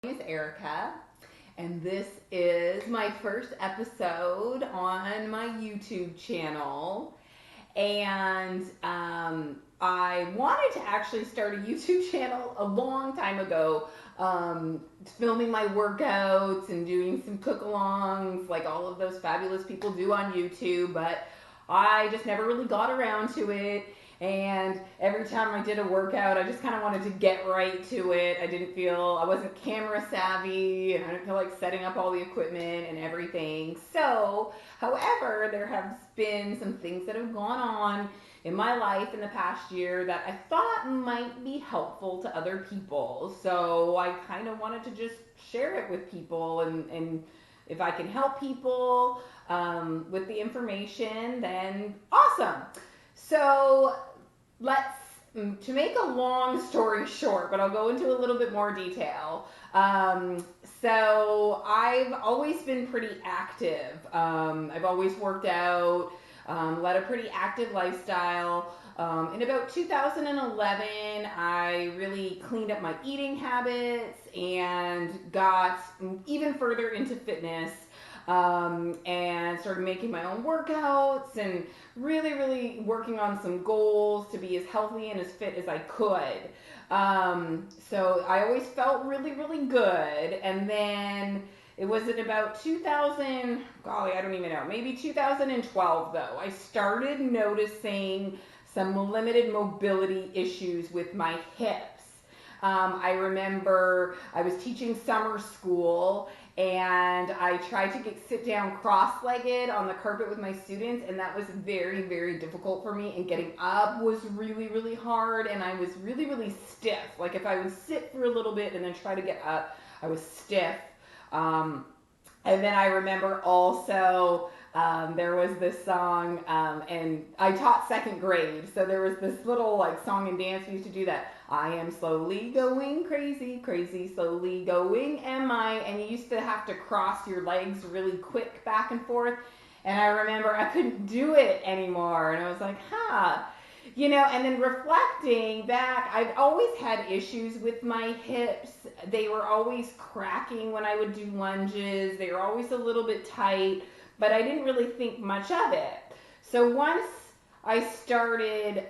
My name is Erica, and this is my first episode on my YouTube channel. And I wanted to actually start a YouTube channel a long time ago, filming my workouts and doing some cook alongs like all of those fabulous people do on YouTube, but I just never really got around to it. And every time I did a workout, I just kind of wanted to get right to it. I wasn't camera savvy, and I didn't feel like setting up all the equipment and everything. So, however, there have been some things that have gone on in my life in the past year that I thought might be helpful to other people. So I kind of wanted to just share it with people, and if I can help people with the information, then awesome. So let's to make a long story short, but I'll go into a little bit more detail. So I've always been pretty active. I've always worked out, led a pretty active lifestyle. In about 2011, I really cleaned up my eating habits and got even further into fitness, and started making my own workouts and really working on some goals to be as healthy and as fit as I could. So I always felt really good. And then it was in about 2000, golly, I don't even know, maybe 2012 though, I started noticing some limited mobility issues with my hips. I remember I was teaching summer school, and I tried to sit down cross-legged on the carpet with my students, and that was very difficult for me, and getting up was really hard, and I was really stiff. Like if I would sit for a little bit and then try to get up, I was stiff. And then I remember also there was this song, and I taught second grade, so there was this little like song and dance we used to do that. I am slowly going crazy, slowly going am I, and you used to have to cross your legs really quick back and forth, and I remember I couldn't do it anymore, and I was like, and then reflecting back, I've always had issues with my hips. They were always cracking when I would do lunges. They were always a little bit tight, but I didn't really think much of it. So once I started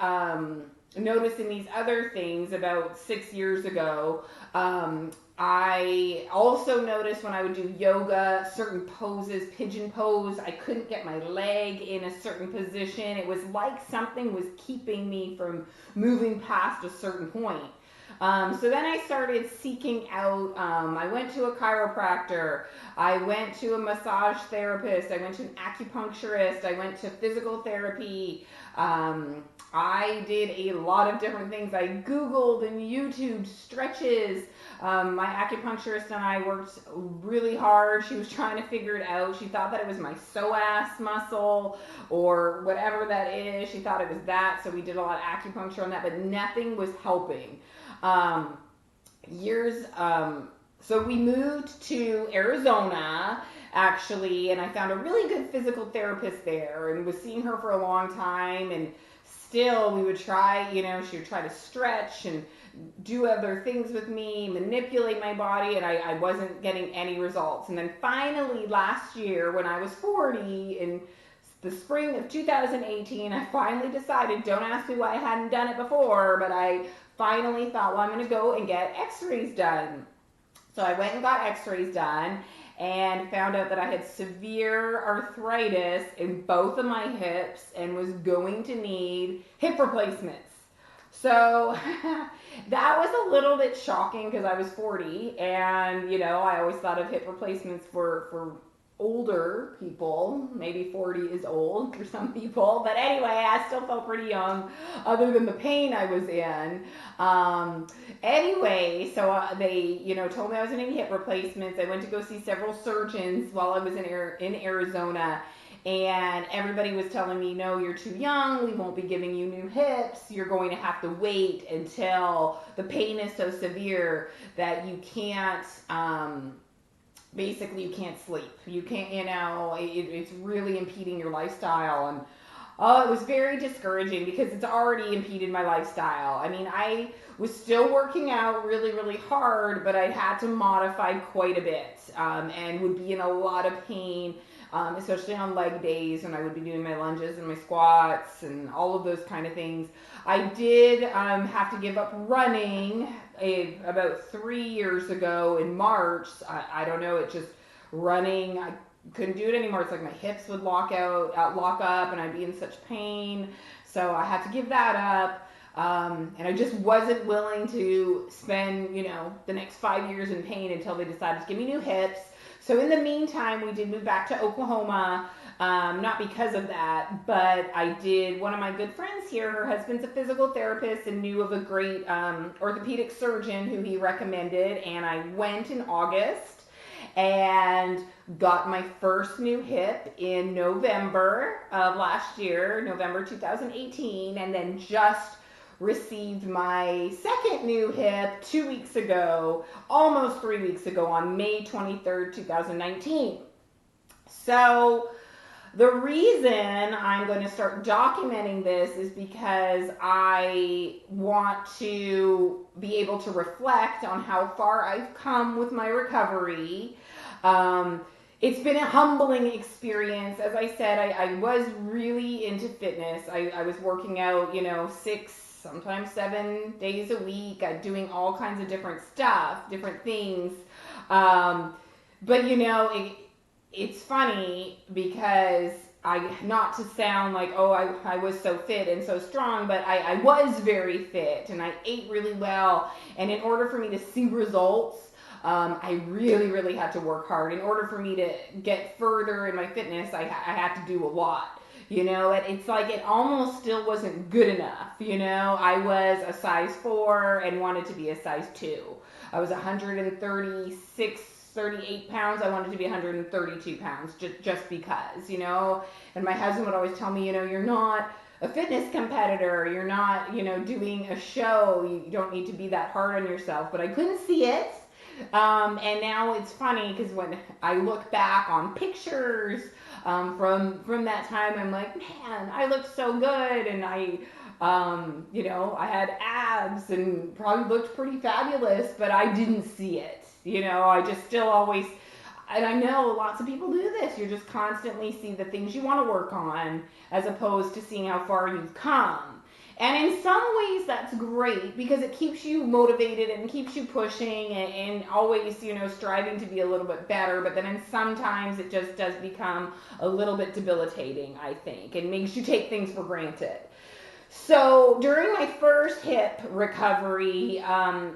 noticing these other things about 6 years ago, I also noticed when I would do yoga, certain poses, pigeon pose, I couldn't get my leg in a certain position. It was like something was keeping me from moving past a certain point. So then I started seeking out, I went to a chiropractor, I went to a massage therapist, I went to an acupuncturist, I went to physical therapy. I did a lot of different things. I Googled and YouTube stretches. My acupuncturist and I worked really hard. She was trying to figure it out. She thought that it was my psoas muscle or whatever that is. She thought it was that, so we did a lot of acupuncture on that, but nothing was helping. Um, years, so we moved to Arizona actually, and I found a really good physical therapist there and was seeing her for a long time, and still we would try, she would try to stretch and do other things with me, manipulate my body, and I wasn't getting any results. And then finally last year when I was 40, in the spring of 2018, I finally decided, don't ask me why I hadn't done it before, but I finally thought, well, I'm going to go and get x-rays done. So I went and got x-rays done and found out that I had severe arthritis in both of my hips and was going to need hip replacements. So that was a little bit shocking because I was 40, and I always thought of hip replacements for older people. Maybe 40 is old for some people, but anyway, I still felt pretty young other than the pain I was in. Anyway, so they told me I was going to need hip replacements. I went to go see several surgeons while I was in Arizona, and everybody was telling me, no, you're too young, we won't be giving you new hips, you're going to have to wait until the pain is so severe that you can't basically you can't sleep. You can't, it's really impeding your lifestyle. And Oh, it was very discouraging because it's already impeded my lifestyle. I mean, I was still working out really, really hard, but I had to modify quite a bit, and would be in a lot of pain, especially on leg days when I would be doing my lunges and my squats and all of those kind of things. I did have to give up running about 3 years ago in March. I don't know, it just running. I couldn't do it anymore. It's like my hips would lock up, and I'd be in such pain. So I had to give that up. And I just wasn't willing to spend, the next 5 years in pain until they decided to give me new hips. So in the meantime, we did move back to Oklahoma. Not because of that, but I did. One of my good friends here, her husband's a physical therapist and knew of a great orthopedic surgeon who he recommended. And I went in August and got my first new hip in November of last year, November 2018, and then just received my second new hip 2 weeks ago, almost 3 weeks ago, on May 23rd, 2019. So the reason I'm going to start documenting this is because I want to be able to reflect on how far I've come with my recovery. It's been a humbling experience. As I said, I was really into fitness. I was working out, 6, sometimes 7 days a week, doing all kinds of different stuff, different things. But it's funny because not to sound like, oh, I was so fit and so strong, but I was very fit and I ate really well. And in order for me to see results, I really, really had to work hard. In order for me to get further in my fitness, I had to do a lot. It's like it almost still wasn't good enough. I was a size 4 and wanted to be a size 2. I was 136, 38 pounds. I wanted to be 132 pounds just because, and my husband would always tell me, you're not a fitness competitor. You're not, doing a show. You don't need to be that hard on yourself, but I couldn't see it. And now it's funny because when I look back on pictures from that time, I'm like, man, I looked so good, and I had abs and probably looked pretty fabulous, but I didn't see it. I just still always, and I know lots of people do this. You just constantly see the things you want to work on as opposed to seeing how far you've come. And in some ways that's great because it keeps you motivated and keeps you pushing and always, striving to be a little bit better. But then sometimes it just does become a little bit debilitating, I think, and makes you take things for granted. So during my first hip recovery,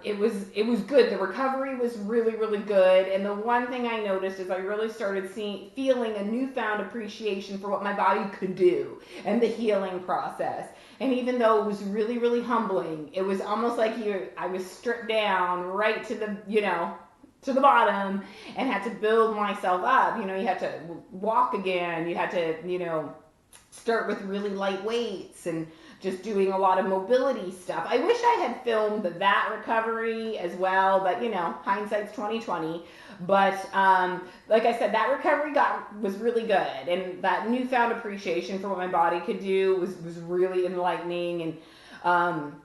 it was good. The recovery was really, really good. And the one thing I noticed is I really started feeling a newfound appreciation for what my body could do and the healing process. And even though it was really, really humbling, it was almost like I was stripped down right to the, to the bottom and had to build myself up. You had to walk again. You had to, start with really light weights and just doing a lot of mobility stuff. I wish I had filmed that recovery as well, but hindsight's 2020. But like I said, that recovery was really good, and that newfound appreciation for what my body could do was really enlightening, and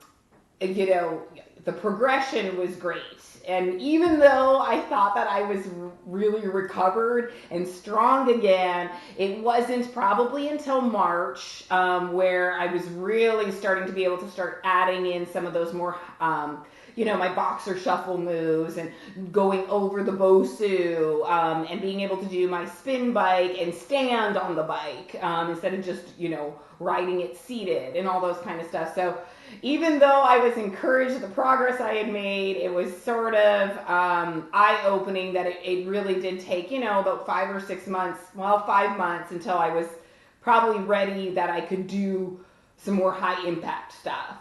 the progression was great. And even though I thought that I was really recovered and strong again, it wasn't probably until March where I was really starting to be able to start adding in some of those more, my boxer shuffle moves and going over the Bosu and being able to do my spin bike and stand on the bike instead of just, riding it seated and all those kind of stuff. So even though I was encouraged at the progress I had made, it was sort of eye-opening that it really did take, about 5 or 6 months, 5 months until I was probably ready that I could do some more high-impact stuff.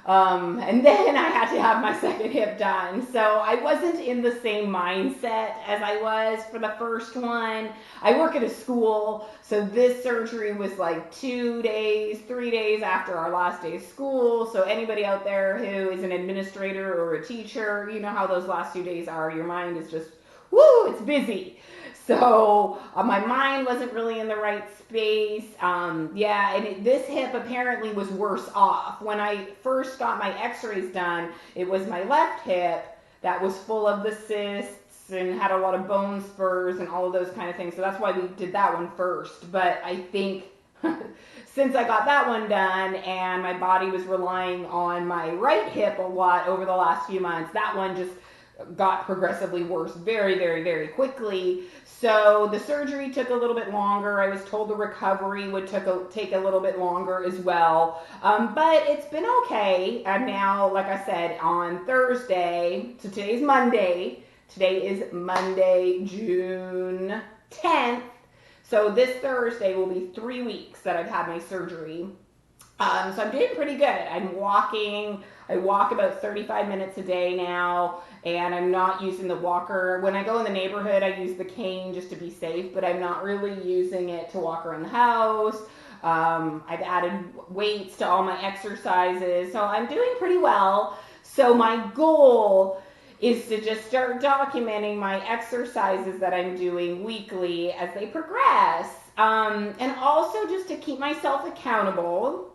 And then I had to have my second hip done. So I wasn't in the same mindset as I was for the first one. I work at a school, so this surgery was like 2 days, 3 days after our last day of school. So anybody out there who is an administrator or a teacher, you know how those last few days are. Your mind is just, woo, it's busy. So my mind wasn't really in the right space. Yeah, and this hip apparently was worse off. When I first got my x-rays done, it was my left hip that was full of the cysts and had a lot of bone spurs and all of those kind of things. So that's why we did that one first. But I think since I got that one done and my body was relying on my right hip a lot over the last few months, that one just got progressively worse very, very, very quickly. So the surgery took a little bit longer. I was told the recovery would take a little bit longer as well. But it's been okay. I'm now, like I said, on Thursday. So today's Monday. Today is Monday, June 10th. So this Thursday will be 3 weeks that I've had my surgery. So I'm doing pretty good. I'm walking. I walk about 35 minutes a day now, and I'm not using the walker. When I go in the neighborhood, I use the cane just to be safe, but I'm not really using it to walk around the house. I've added weights to all my exercises, so I'm doing pretty well. So my goal is to just start documenting my exercises that I'm doing weekly as they progress, and also just to keep myself accountable.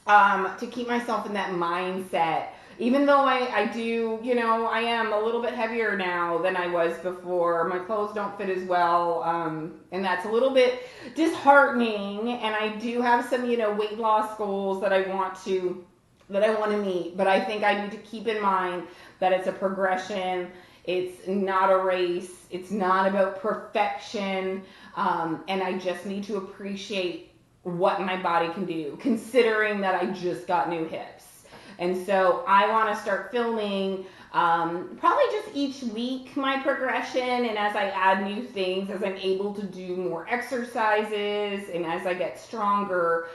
To keep myself in that mindset. Even though I do, I am a little bit heavier now than I was before. My clothes don't fit as well, and that's a little bit disheartening. And I do have some, weight loss goals that I want to meet. But I think I need to keep in mind that it's a progression. It's not a race. It's not about perfection. And I just need to appreciate what my body can do, considering that I just got new hips. And so I want to start filming probably just each week my progression, and as I add new things, as I'm able to do more exercises and as I get stronger,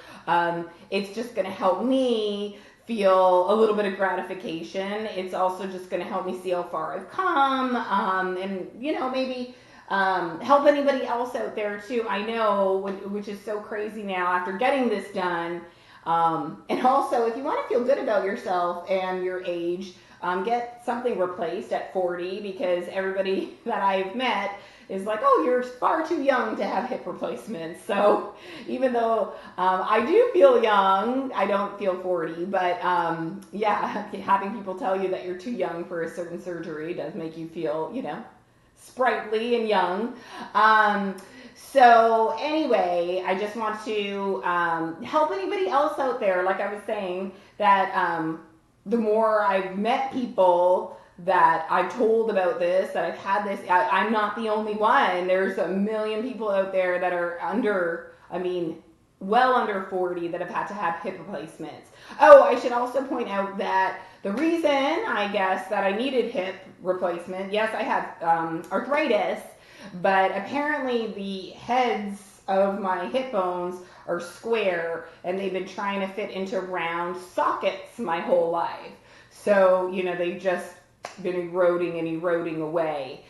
it's just going to help me feel a little bit of gratification. It's also just going to help me see how far I've come, and maybe help anybody else out there too. I know, which is so crazy now after getting this done. And also, if you want to feel good about yourself and your age, get something replaced at 40, because everybody that I've met is like, oh, you're far too young to have hip replacements. So even though I do feel young, I don't feel 40. But yeah, having people tell you that you're too young for a certain surgery does make you feel, sprightly and young. So anyway, I just want to help anybody else out there. Like I was saying, that the more I've met people that I've told about this, that I've had this, I'm not the only one. There's a million people out there that are well under 40 that have had to have hip replacements. Oh, I should also point out that the reason, I guess, that I needed hip replacement, yes, I have arthritis, but apparently the heads of my hip bones are square, and they've been trying to fit into round sockets my whole life. So, they've just been eroding away.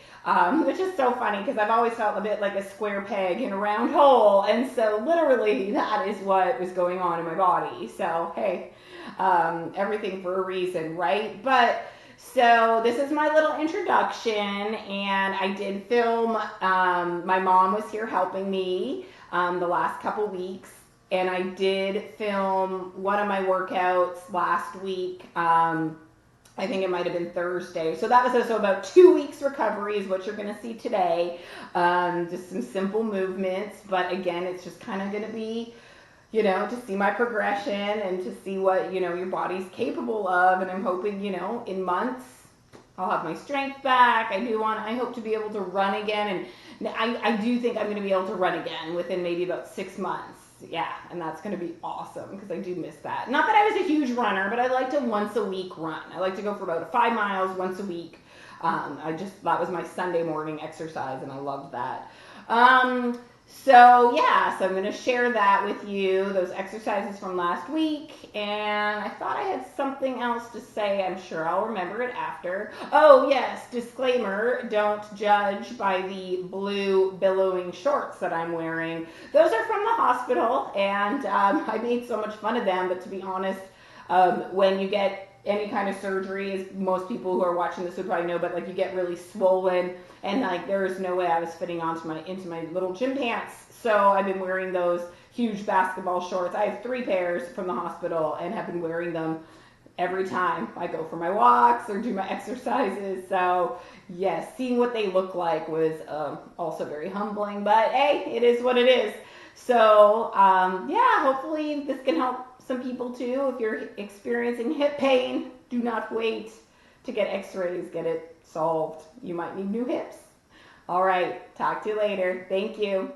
Which is so funny, because I've always felt a bit like a square peg in a round hole, and so literally that is what was going on in my body. So hey, everything for a reason, right? But so this is my little introduction, and I did film. My mom was here helping me the last couple weeks, and I did film one of my workouts last week. I think it might have been Thursday. So that was also about 2 weeks recovery is what you're going to see today. Just some simple movements. But again, it's just kind of going to be, to see my progression and to see what, your body's capable of. And I'm hoping, in months, I'll have my strength back. I hope to be able to run again. And I do think I'm going to be able to run again within maybe about 6 months. Yeah, and that's going to be awesome, because I do miss that. Not that I was a huge runner, but I like to once a week run. I like to go for about 5 miles once a week. That was my Sunday morning exercise, and I loved that. So I'm going to share that with you, those exercises from last week, and I thought I had something else to say. I'm sure I'll remember it after. Oh yes, disclaimer, don't judge by the blue billowing shorts that I'm wearing. Those are from the hospital, and I made so much fun of them, but to be honest, when you get any kind of surgery, as most people who are watching this would probably know, but like you get really swollen, and like there is no way I was fitting into my little gym pants. So I've been wearing those huge basketball shorts. I have 3 pairs from the hospital and have been wearing them every time I go for my walks or do my exercises. So yes, seeing what they look like was also very humbling, but hey, it is what it is. So yeah, hopefully this can help some people too. If you're experiencing hip pain, do not wait to get x-rays, get it solved. You might need new hips. All right, talk to you later. Thank you.